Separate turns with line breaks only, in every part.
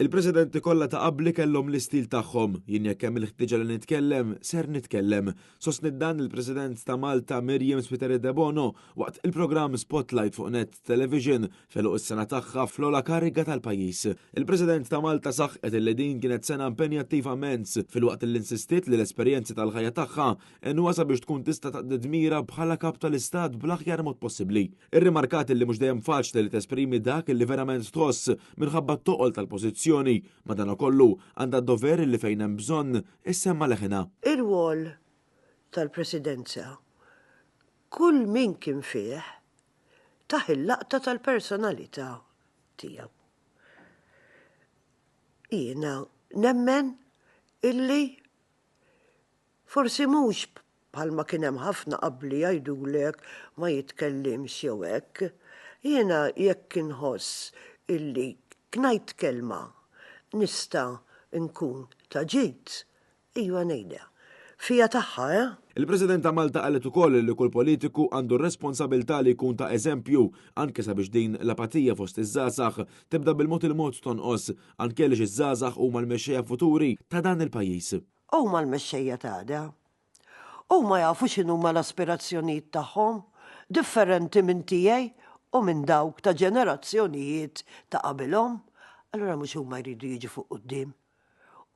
Il-presidenti kollha ta' qabli kellhom l-istil tagħhom, jien jekk hemm il-ħtieġa li nitkellem, ser nitkellem. Sostnit dan il-President ta' Malta Miriam Spiteri de Bono waqt il-programm Spotlight fuq Net Television feluq is-sena tagħha fl-ola kariga tal-pajjiż. Il-President ta' Malta saħqet li din kienet sena impenjattiva immens filwaqt li insistiet li l-esperjenzi tal-ħajja tagħha inhuwa sabiex tkun tista' taqdi dmira bħala kap tal-istat bl-aħjar mod possibbli. Irrimarkat li mhux dejjem faċli li tesprimi dak li verament tħoss minħabba t-toqol tal-pożizzjoni, madankollu għandha d-dover li fejn hemm bżonn issemma leħinha.
Ir-rwol tal-presidenza kull min kien fih taħ il-laqta tal-personalità tiegħu. Jiena nemmen illi forsi mhux bħalma kien hemm ħafna qabli jgħidulek ma jitkellimx jew hekk. Jiena jekk inħoss illi knajt kelma nista' nkun ta' ġid, iva ngħidha. Fija tagħha,
Il-President ta' Malta qalet ukoll li kull politiku għandu r-responsabilità li jkun ta' eżempju anke sabiex din l-apatija fost iż-żgħażagħ tibda bil-mod il-mod tonqos anke għaliex iż-żgħażagħ huma l-mexxejja futuri ta' dan il-pajjiż.
Huma l-mexxejja tagħda. Huma jafu x'inhuma l-aspirazzjonijiet tagħhom differenti minn tiegħi u minn dawk ta' ġenerazzjonijiet ta' qabilhom. Allura mhux huma jridu jiġu fuq quddiem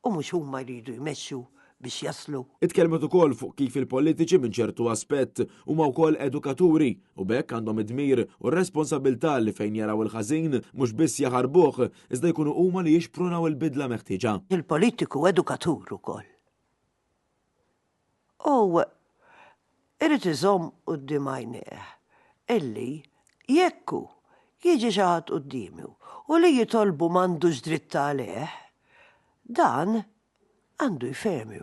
u mhux huma jridu jmexxu biex jaslu.
Itkellmet ukoll fuq kif il-politiċi minn ċertu aspett huma wkoll edukaturi u bekk għandhom id-dmir u r-responsabilità li fejn jaraw il-ħażin mhux biss jaħarbuh iżda jkunu huma li jixprunaw il-bidla meħtieġa.
Il-politiku edukatur ukoll. U irid iżomm quddiem għajnejh illi jekku jiġi xi ħadd quddiemu u li jitolbu m'għandux dritt għalih, dan għandu jfehmu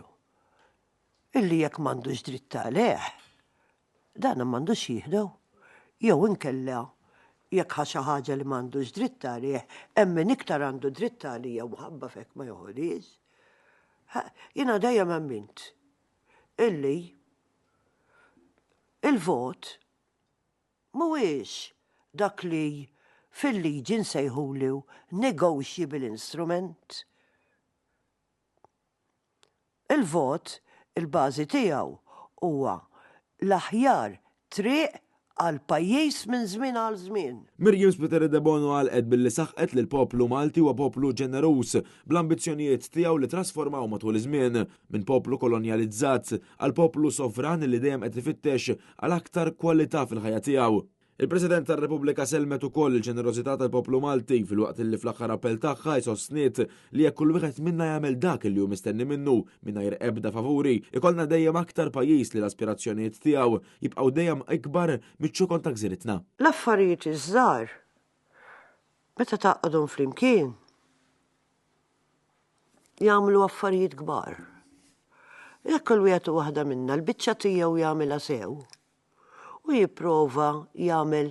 illi jekk m'għandux dritt għalih, dan m'għandux jieħdew. Jew inkella jekk ħa xi ħaġa li m'għandux dritt għalih, hemm min iktar għandu dritt għalija mħabba fek ma joħodix. Jiena dejjem ammint illi il-vot mhuwiex dak li fil-liġi nsejħulu negotiable instrument. Il-vot, il-bażi tiegħu huwa l-aħjar triq għal pajjiż minn żmien għal żmien.
Miriam Spiteri de Bono għalqet billi saħqet li l-poplu Malti huwa poplu ġenerus bl-ambizzjonijiet tiegħu li trasformaw matul iż-żmien minn poplu kolonjalizzat għal poplu sovran li dejjem qed ifittex għal aktar kwalità fil-ħajja tiegħu. Il-President tar-Repubblika selmet ukoll il-ġenerożità tal-poplu Malti filwaqt li fl-aħħar appell tagħha jsostniet li jekk kull wieħed minna jagħmel dak li hu mistenni minnu mingħajr ebda favuri, ikollna dejjem aktar pajjiż li l-aspirazzjonijiet tiegħu jibqgħu dejjem ikbar miċ-ċukon ta' gżiritna.
L-affarijiet iż-żgħar meta taqgħodhom flimkien jagħmlu affarijiet kbar. Jekk kull wieħed u waħda minna l-biċċa tiegħu jagħmilha sew u jipprova jagħmel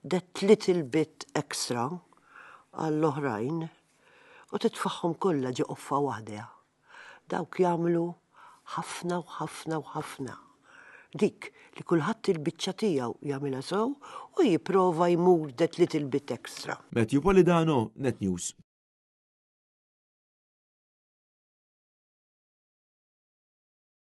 that little bit extra għall-oħrajn u titfaħħom kollha ġi qoffa waħda. Dawk jagħmlu ħafna u ħafna u ħafna. Dik li kulħadd il-biċċa tiegħu jagħmilha sew u jipprova jmur that little bit extra.
Matthew Polidano, Net News.